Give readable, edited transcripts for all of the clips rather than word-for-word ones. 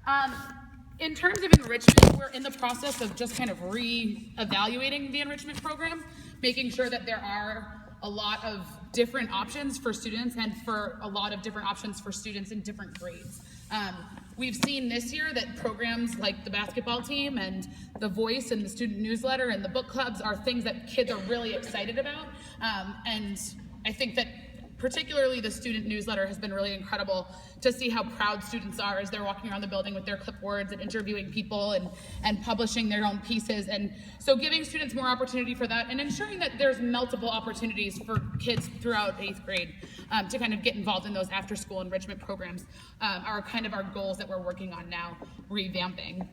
Um, in terms of enrichment, we're in the process of just kind of re-evaluating the enrichment program, making sure that there are a lot of different options for students and for a lot of different options for students in different grades. We've seen this year that programs like the basketball team and the Voice and the student newsletter and the book clubs are things that kids are really excited about. And I think that particularly the student newsletter has been really incredible to see how proud students are as they're walking around the building with their clipboards and interviewing people and publishing their own pieces. And so giving students more opportunity for that and ensuring that there's multiple opportunities for kids throughout 8th grade to kind of get involved in those after school enrichment programs are kind of our goals that we're working on now, revamping.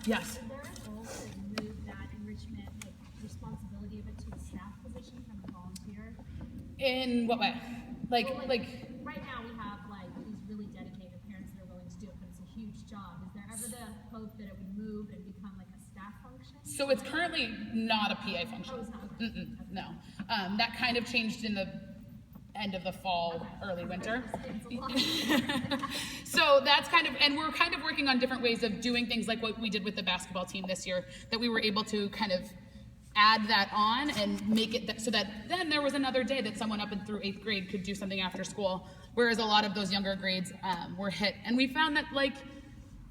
Yes? Is there a goal to move that enrichment responsibility of it to a staff position from a volunteer? In what way? Like right now we have these really dedicated parents that are willing to do it, but it's a huge job. Is there ever the hope that it would move and become like a staff function? So it's currently not a PA function. Oh, it's not. Okay. No. That kind of changed in the end of the fall, early winter. So that's kind of, and we're kind of working on different ways of doing things like what we did with the basketball team this year, that we were able to kind of add that on and make it so that then there was another day that someone up and through 8th grade could do something after school, whereas a lot of those younger grades were hit. And we found that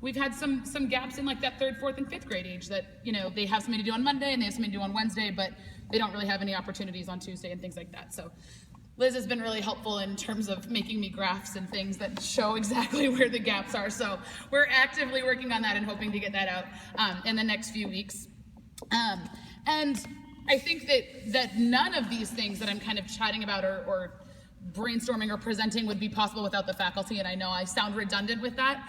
we've had some gaps in that 3rd, 4th, and 5th grade age that, they have something to do on Monday and they have something to do on Wednesday, but they don't really have any opportunities on Tuesday and things like that. So Liz has been really helpful in terms of making me graphs and things that show exactly where the gaps are. So we're actively working on that and hoping to get that out in the next few weeks. And I think that none of these things that I'm kind of chatting about or brainstorming or presenting would be possible without the faculty, and I know I sound redundant with that,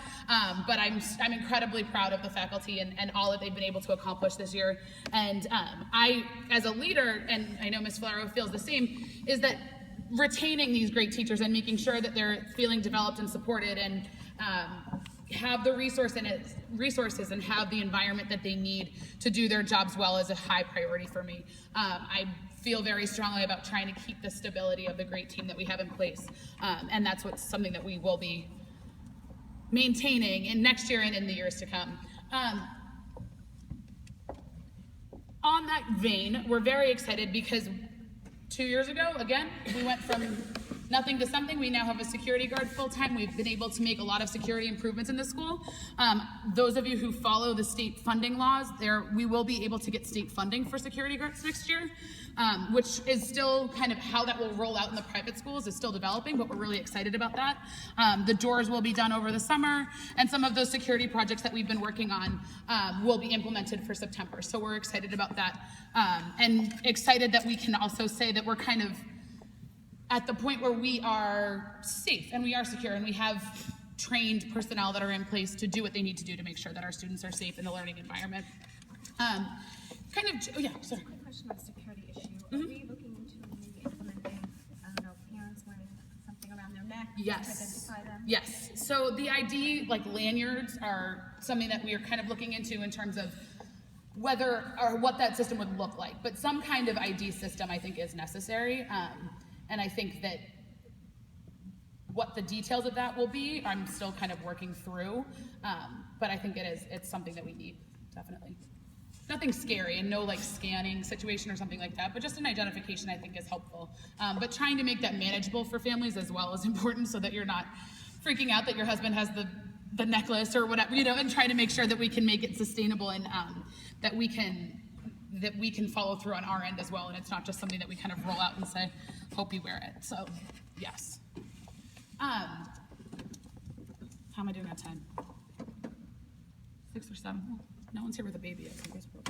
but I'm incredibly proud of the faculty and all that they've been able to accomplish this year. And I, as a leader, and I know Ms. Flaro feels the same, is that retaining these great teachers and making sure that they're feeling developed and supported and have the resources and have the environment that they need to do their jobs well is a high priority for me. I feel very strongly about trying to keep the stability of the great team that we have in place, and that's something that we will be maintaining in next year and in the years to come. On that vein, we're very excited because 2 years ago, again, we went from nothing to something. We now have a security guard full-time. We've been able to make a lot of security improvements in the school. Those of you who follow the state funding laws, we will be able to get state funding for security guards next year, which is still kind of how that will roll out in the private schools is still developing, but we're really excited about that. The doors will be done over the summer, and some of those security projects that we've been working on will be implemented for September. So we're excited about that, and excited that we can also say that we're kind of at the point where we are safe and we are secure and we have trained personnel that are in place to do what they need to do to make sure that our students are safe in the learning environment. Quick question on security issue. Are we looking into maybe implementing, parents wearing something around their neck to identify them? Yes. So the ID, lanyards, are something that we are kind of looking into in terms of whether or what that system would look like. But some kind of ID system, I think, is necessary. And I think that what the details of that will be, I'm still kind of working through. But I think it's something that we need, definitely. Nothing scary and no scanning situation or something like that, but just an identification I think is helpful. But trying to make that manageable for families as well is important so that you're not freaking out that your husband has the necklace or whatever, and trying to make sure that we can make it sustainable and that we can follow through on our end as well, and it's not just something that we kind of roll out and say, hope you wear it. So, yes. How am I doing on time? 6 or 7? Well, no one's here with a baby yet. So I guess we're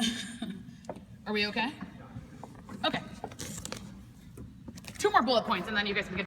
okay. Are we okay? Okay. 2 more bullet points, and then you guys can get